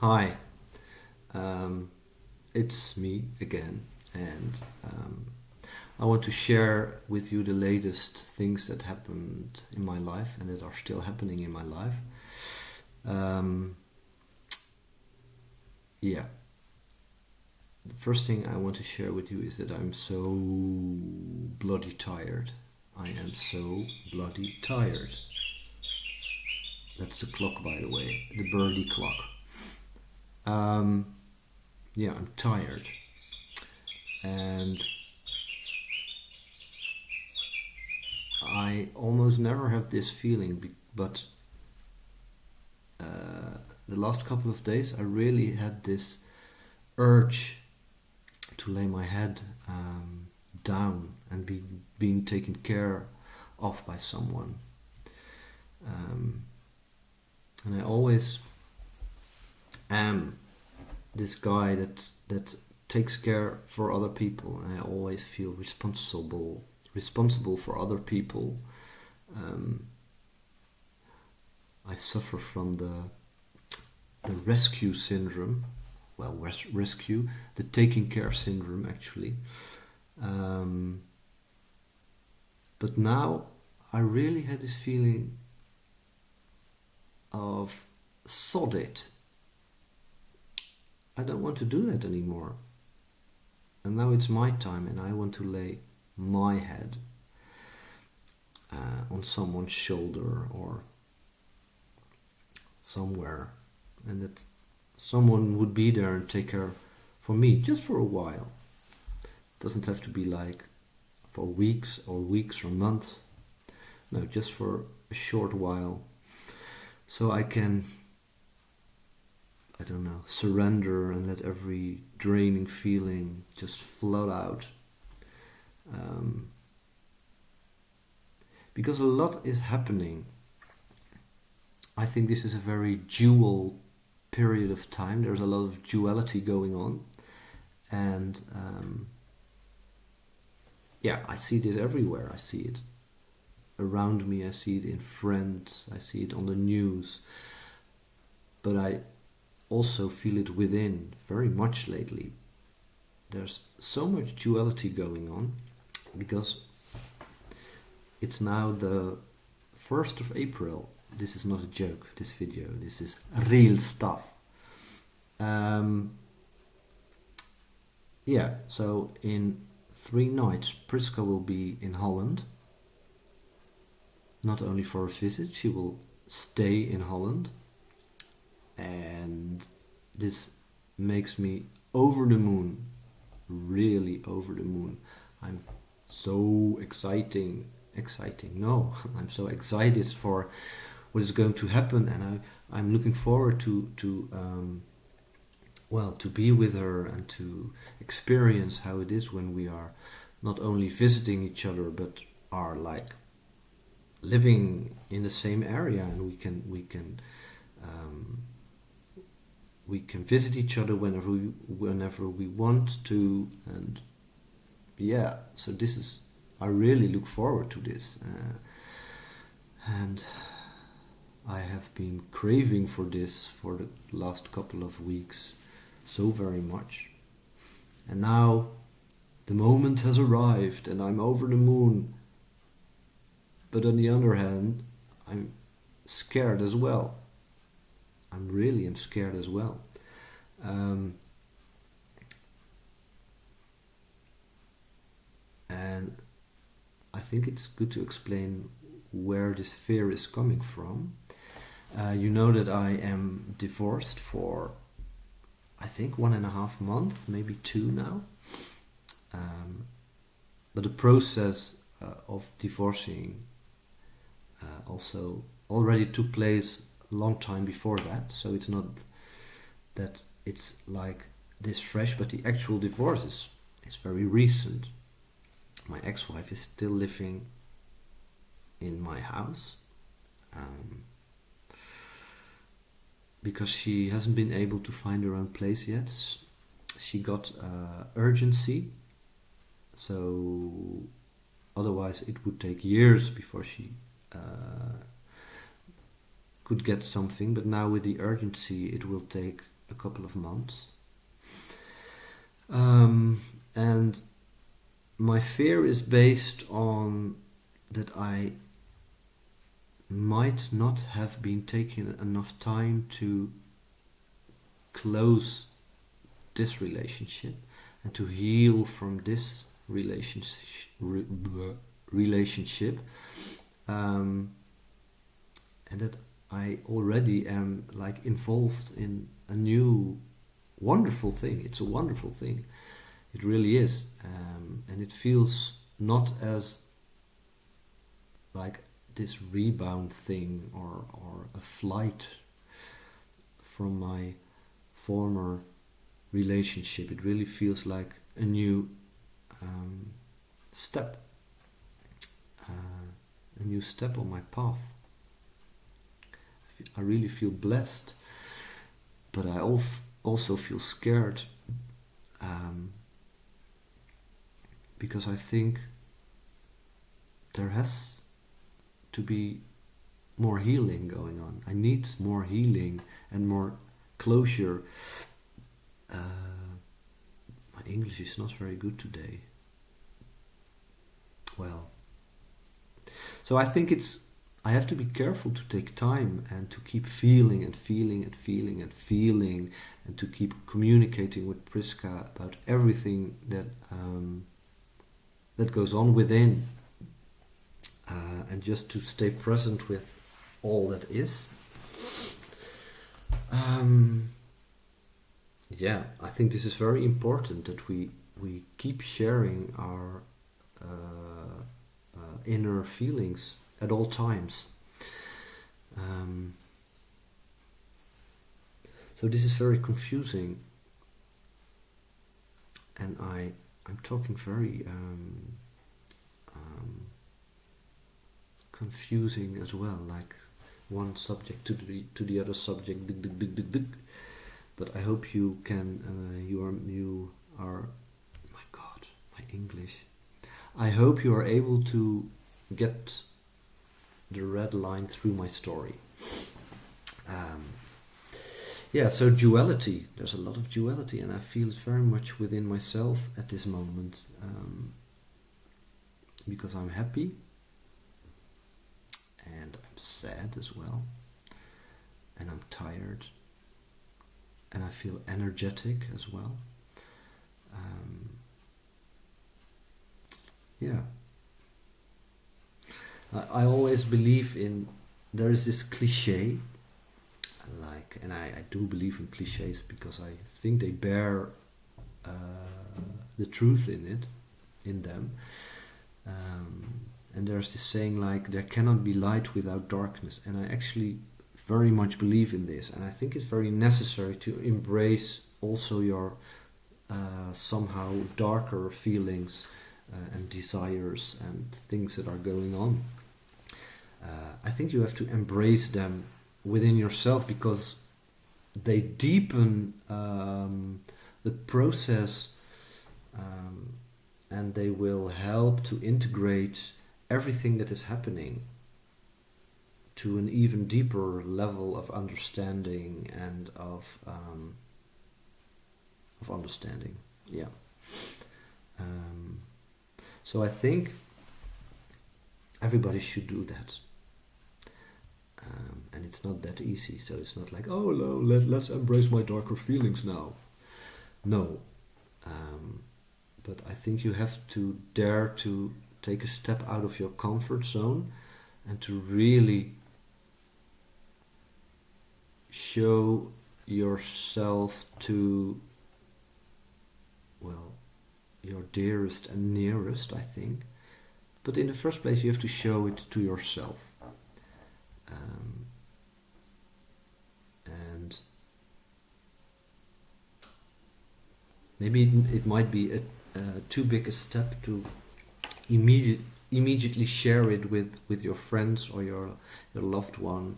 Hi, it's me again, and I want to share with you the latest things that happened in my life and that are still happening in my life. Um, yeah, the first thing I want to share with you is that I'm so bloody tired. I am so bloody tired. That's the clock, by the way, the birdie clock. Um, yeah, I'm tired, and I almost never have this feeling, but the last couple of days I really had this urge to lay my head down and be being taken care of by someone. Um, and I always am this guy that takes care for other people, and I always feel responsible for other people. Um, I suffer from the rescue syndrome. Well, rescue, the taking care syndrome, actually. Um, but now I really had this feeling of sod it. I don't want to do that anymore. And now it's my time, and I want to lay my head on someone's shoulder or somewhere, and that someone would be there and take care for me just for a while. It doesn't have to be like for weeks or months. No, just for a short while, so I can, I don't know, surrender and let every draining feeling just flood out. Um, because a lot is happening. I think this is a very dual period of time. There's a lot of duality going on, and yeah, I see this everywhere. I see it around me. I see it in friends. I see it on the news. But I also feel it within very much lately. There's so much duality going on because it's now the 1st of April. This is not a joke, this video. This is real stuff. Yeah, so in 3 nights, Priska will be in Holland. Not only for a visit, she will stay in Holland. And this makes me over the moon. Really over the moon. I'm so exciting. No, I'm so excited for what is going to happen, and I'm looking forward to to be with her and to experience how it is when we are not only visiting each other but are like living in the same area, and we can visit each other whenever we want to. And yeah, so this is, I really look forward to this, and I have been craving for this for the last couple of weeks so very much. And now the moment has arrived and I'm over the moon. But on the other hand, I'm scared as well. I'm scared as well. And I think it's good to explain where this fear is coming from. You know that I am divorced for, I think, 1.5 months, maybe 2 now. But the process of divorcing also already took place a long time before that. So it's not that it's like this fresh, but the actual divorce is very recent. My ex-wife is still living in my house. Because she hasn't been able to find her own place yet. She got urgency, so otherwise it would take years before she could get something. But now with the urgency, it will take a couple of months. And my fear is based on that I might not have been taking enough time to close this relationship and to heal from this relationship, and that I already am like involved in a new wonderful thing. It's a wonderful thing. It really is, and it feels not as like this rebound thing or a flight from my former relationship. It really feels like a new step, a new step on my path. I really feel blessed, but I also feel scared, because I think there has to be more healing going on. I need more healing and more closure. My English is not very good today. Well, so I think I have to be careful to take time and to keep feeling and feeling and feeling and feeling, and to keep communicating with Priska about everything that goes on within, and just to stay present with all that is. Yeah, I think this is very important, that we keep sharing our inner feelings at all times. So this is very confusing, and I'm talking very confusing as well, like one subject to the other subject. But I hope you can. You are. My God, my English. I hope you are able to get the red line through my story. Yeah, so duality. There's a lot of duality, and I feel it very much within myself at this moment, because I'm happy and I'm sad as well, and I'm tired, and I feel energetic as well. Yeah. I always believe in, there is this cliche, and I do believe in cliches because I think they bear the truth in them. And there's this saying like, there cannot be light without darkness, and I actually very much believe in this, and I think it's very necessary to embrace also your somehow darker feelings and desires and things that are going on. I think you have to embrace them within yourself, because they deepen the process, and they will help to integrate everything that is happening to an even deeper level of understanding and of understanding. Yeah. So I think everybody should do that. And it's not that easy, so it's not like, oh no, let's embrace my darker feelings now. No. But I think you have to dare to take a step out of your comfort zone and to really show yourself to, well, your dearest and nearest, I think. But in the first place, you have to show it to yourself. And maybe it might be too big a step to immediately share it with your friends or your loved one.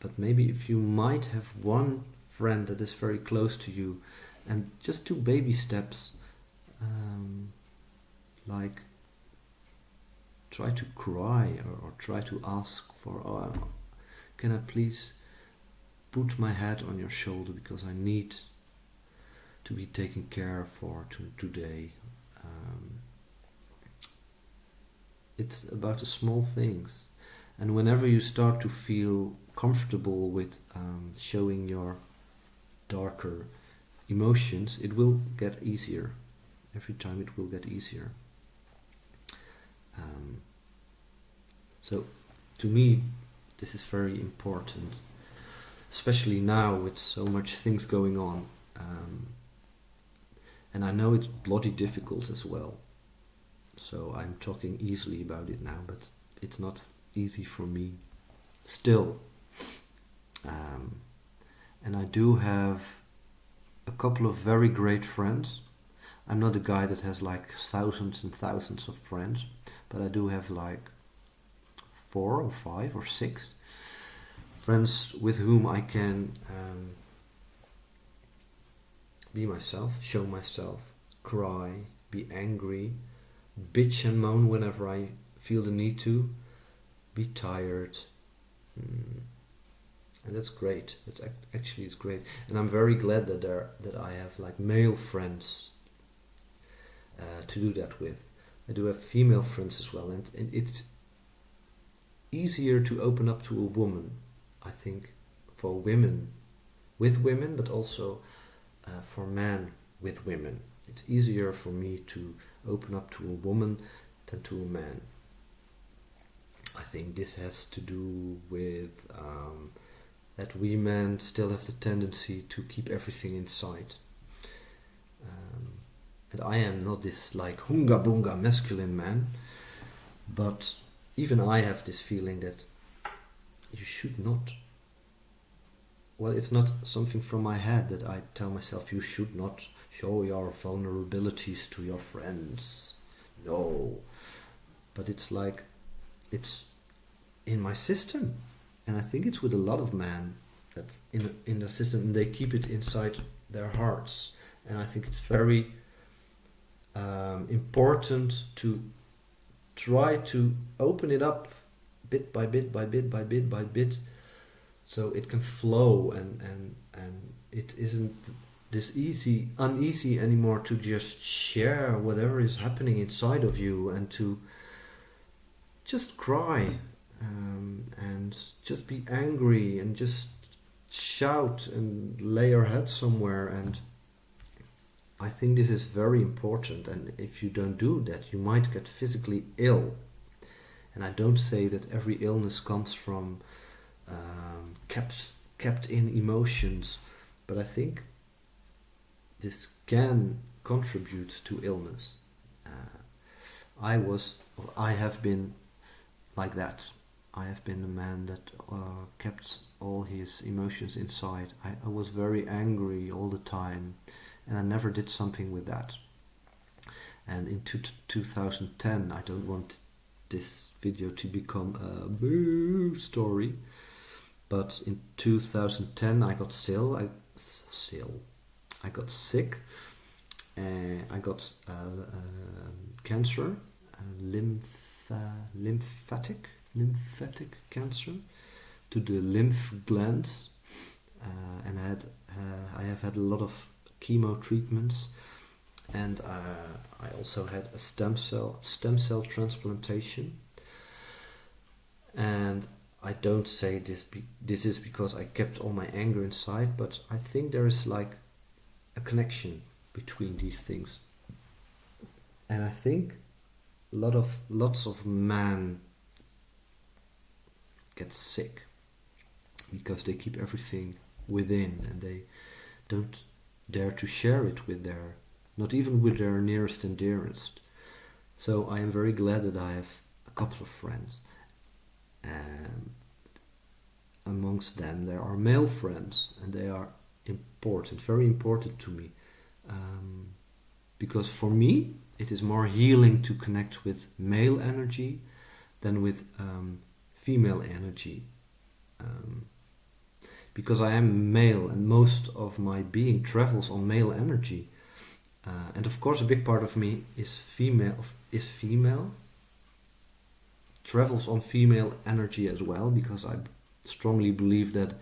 But maybe if you might have one friend that is very close to you, and just 2 baby steps, like try to cry or try to ask for, can I please put my head on your shoulder because I need to be taken care for today. It's about the small things. And whenever you start to feel comfortable with showing your darker emotions, it will get easier. Every time it will get easier. So to me, this is very important, especially now with so much things going on. And I know it's bloody difficult as well. So I'm talking easily about it now, but it's not easy for me still. And I do have a couple of very great friends. I'm not a guy that has like thousands and thousands of friends, but I do have like 4 or 5 or 6 friends with whom I can be myself, show myself, cry, be angry, bitch and moan whenever I feel the need to, be tired, and that's great. It's actually it's great, and I'm very glad that I have like male friends to do that with. I do have female friends as well, and it's easier to open up to a woman, I think, for women with women, but also for men with women. It's easier for me to open up to a woman than to a man. I think this has to do with that we men still have the tendency to keep everything inside. And I am not this like hunga bunga masculine man, but even I have this feeling that you should not. Well, it's not something from my head that I tell myself you should not show your vulnerabilities to your friends. No. But it's like, it's in my system. And I think it's with a lot of men that's in the system, and they keep it inside their hearts. And I think it's very important to try to open it up bit by bit by bit by bit by bit, so it can flow and it isn't this uneasy anymore to just share whatever is happening inside of you and to just cry and just be angry and just shout and lay your head somewhere. And I think this is very important, and if you don't do that, you might get physically ill. And I don't say that every illness comes from kept in emotions, but I think this can contribute to illness. I have been like that. I have been a man that kept all his emotions inside. I was very angry all the time, and I never did something with that. And in 2010, I don't want this video to become a boo story, but in 2010 I got I got sick, and I got cancer, lymphatic cancer to the lymph glands, and I have had a lot of chemo treatments, and I also had a stem cell transplantation. And I don't say this is because I kept all my anger inside, but I think there is like a connection between these things. And I think lots of men get sick because they keep everything within, and they don't dare to share it with not even with their nearest and dearest. So I am very glad that I have a couple of friends. Amongst them there are male friends, and they are important, very important to me, because for me it is more healing to connect with male energy than with female energy, because I am male and most of my being travels on male energy, and of course a big part of me is female, travels on female energy as well, because I strongly believe that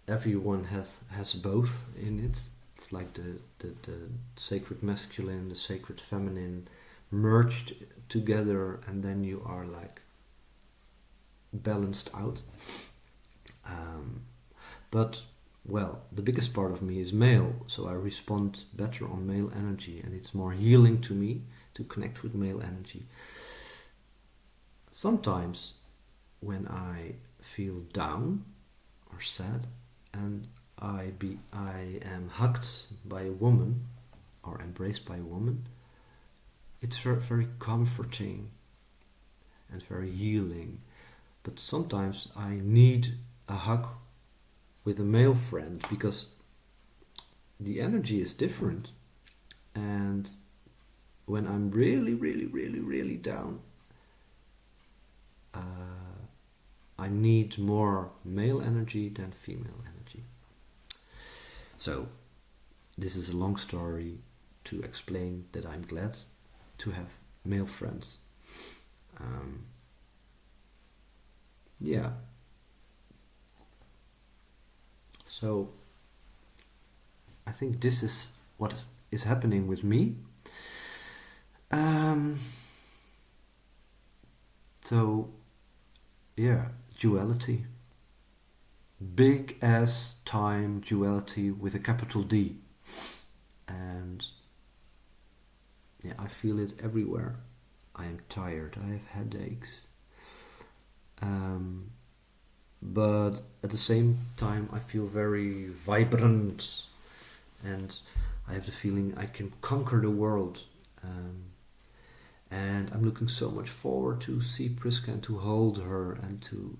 everyone has both in it. It's like the sacred masculine, the sacred feminine merged together, and then you are like balanced out. But well, the biggest part of me is male, so I respond better on male energy, and it's more healing to me to connect with male energy. Sometimes when I feel down or sad and I am hugged by a woman or embraced by a woman, it's very, very comforting and very healing. But sometimes I need a hug with a male friend because the energy is different. And when I'm really, really, really, really down, I need more male energy than female energy. So this is a long story to explain that I'm glad to have male friends. Yeah. So I think this is what is happening with me. So yeah, duality. Big ass time duality with a capital D. And yeah, I feel it everywhere. I am tired, I have headaches. But at the same time I feel very vibrant, and I have the feeling I can conquer the world. And I'm looking so much forward to see Priska and to hold her and to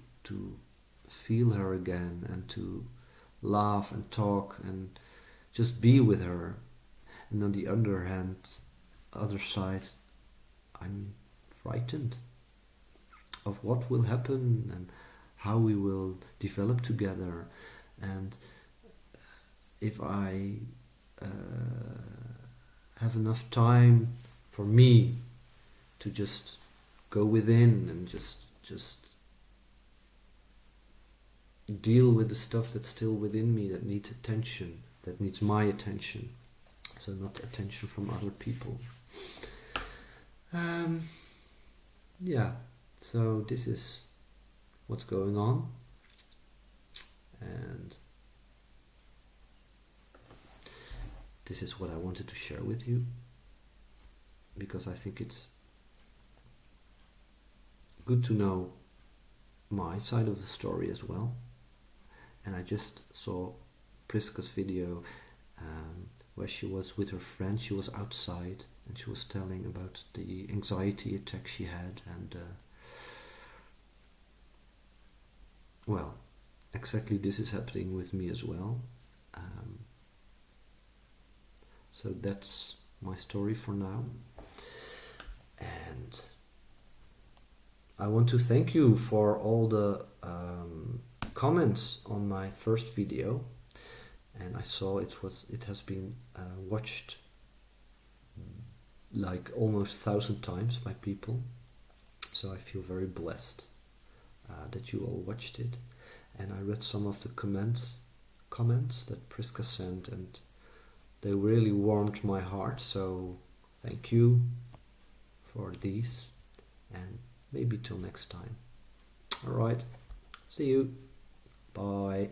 feel her again and to laugh and talk and just be with her. And on the other side, I'm frightened of what will happen and how we will develop together, and if I have enough time for me to just go within and just deal with the stuff that's still within me that needs attention, that needs my attention, so not attention from other people. Yeah, so this is what's going on, and this is what I wanted to share with you, because I think it's good to know my side of the story as well. And I just saw Priska's video where she was with her friend. She was outside and she was telling about the anxiety attack she had, and well, exactly this is happening with me as well. So that's my story for now. And I want to thank you for all the comments on my first video, and I saw it has been watched like almost 1,000 times by people. So I feel very blessed that you all watched it, and I read some of the comments that Priska sent, and they really warmed my heart. So thank you for these, and maybe till next time. All right, see you. Bye.